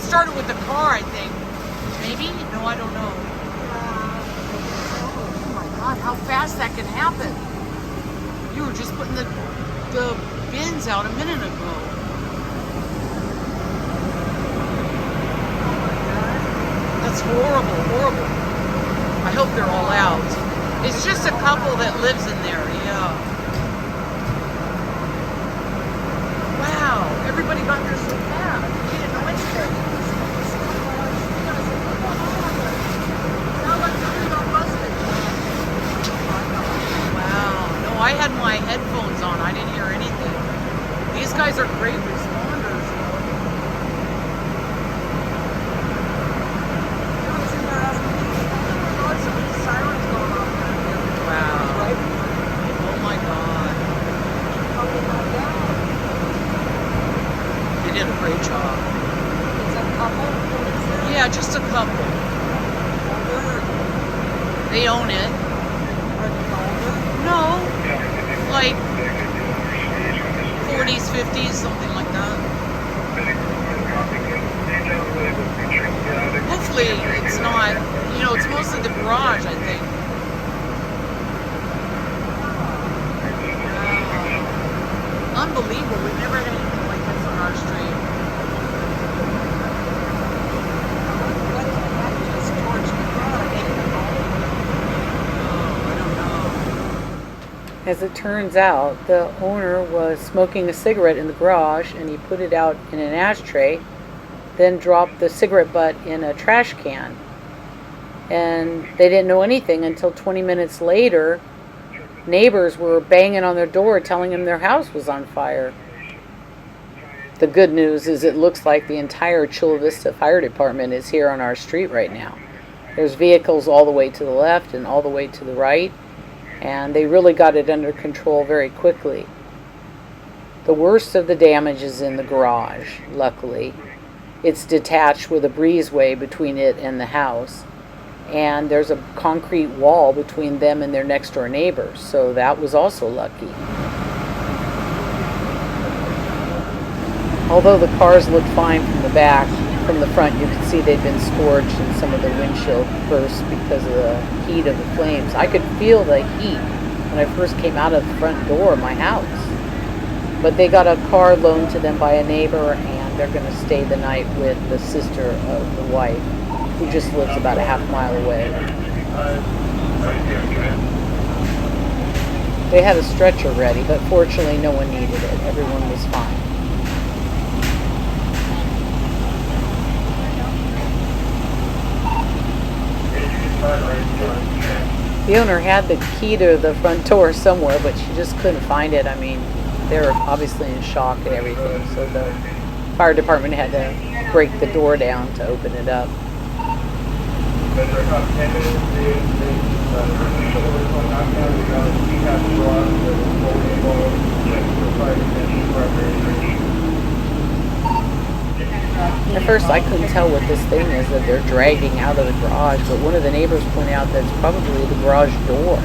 started with the car, I think. Maybe? No, I don't know. Oh my God, how fast that can happen. You were just putting the bins out a minute ago. That's horrible, horrible. I hope they're all out. It's just a couple that lives in there, yeah. Wow, everybody got there so fast. We didn't know anything. Wow, no, I had my headphones on. I didn't hear anything. These guys are great responders. Did a great job. It's a couple? Yeah, just a couple. They own it. Are they older? No, like 40s, 50s, something like that. Hopefully it's not, you know, it's mostly the garage, I think. Wow. Unbelievable. We've never had anything like this on our street. As it turns out, the owner was smoking a cigarette in the garage and he put it out in an ashtray, then dropped the cigarette butt in a trash can. And they didn't know anything until 20 minutes later, neighbors were banging on their door telling them their house was on fire. The good news is it looks like the entire Chula Vista Fire Department is here on our street right now. There's vehicles all the way to the left and all the way to the right, and they really got it under control very quickly. The worst of the damage is in the garage, luckily. It's detached with a breezeway between it and the house, and there's a concrete wall between them and their next door neighbors, so that was also lucky. Although the cars looked fine from the back, from the front you could see they'd been scorched and some of the windshield burst because of the heat of the flames. I could feel the heat when I first came out of the front door of my house. But they got a car loaned to them by a neighbor, and they're going to stay the night with the sister of the wife, who just lives about a half mile away. They had a stretcher ready, but fortunately no one needed it. Everyone was fine. The owner had the key to the front door somewhere, but she just couldn't find it. I mean, they were obviously in shock and everything, so the fire department had to break the door down to open it up. At first I couldn't tell what this thing is that they're dragging out of the garage, but one of the neighbors pointed out that it's probably the garage door.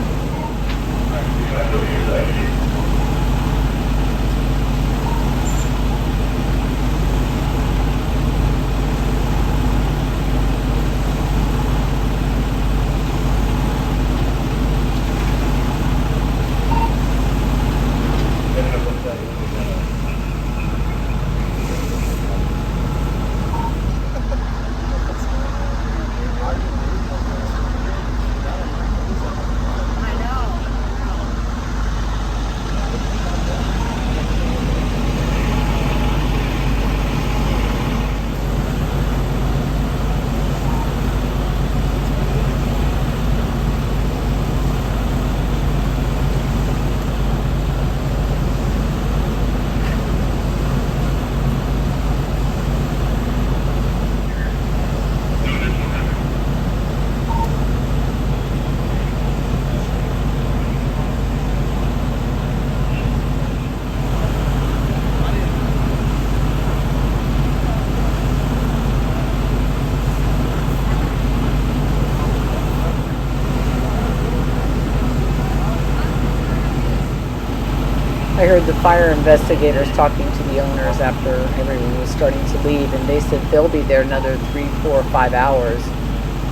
heard the fire investigators talking to the owners after everyone was starting to leave, and they said they'll be there another 3, 4, 5 hours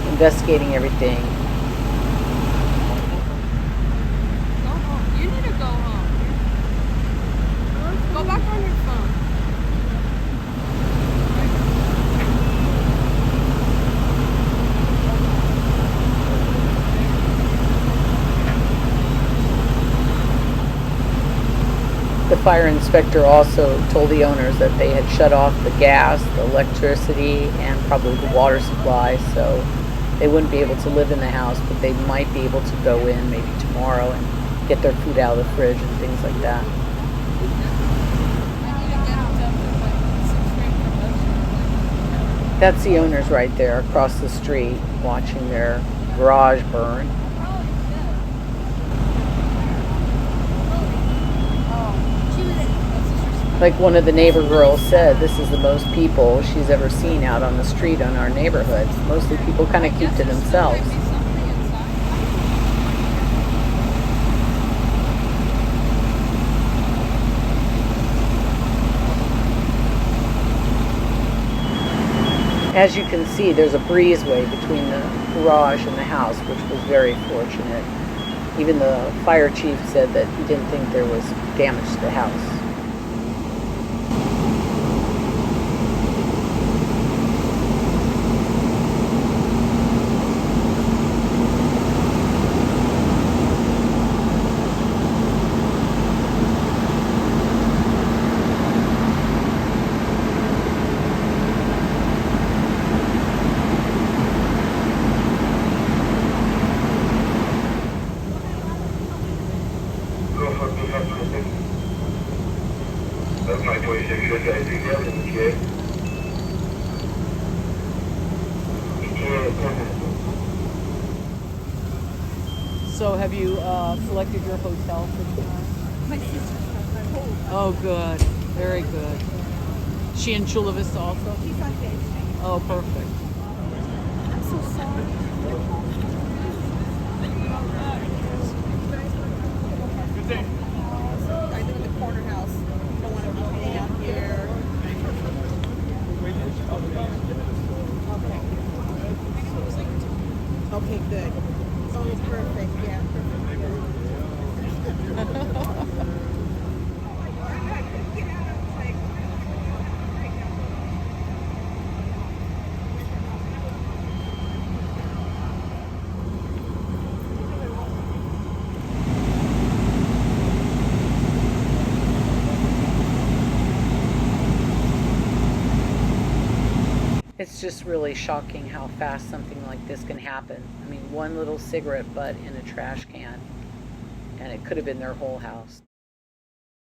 investigating everything. Go home. You need to go home. Go back on your phone. The fire inspector also told the owners that they had shut off the gas, the electricity, and probably the water supply, so they wouldn't be able to live in the house, but they might be able to go in maybe tomorrow and get their food out of the fridge and things like that. I need to get up to like 6 grade promotion. That's the owners right there across the street watching their garage burn. Like one of the neighbor girls said, this is the most people she's ever seen out on the street on our neighborhood. Mostly people kind of keep to themselves. As you can see, there's a breezeway between the garage and the house, which was very fortunate. Even the fire chief said that he didn't think there was damage to the house. So have you selected your hotel for tonight? My sister's Oh, good. Very good. She in Chula Vista also? She's on bed. Oh, perfect. I'm so sorry. Good day. I live in the corner house. Don't want to be out here. Okay, good. Oh, perfect. Yeah, It's just really shocking how fast something like this can happen. I mean, one little cigarette butt in a trash can, and it could have been their whole house.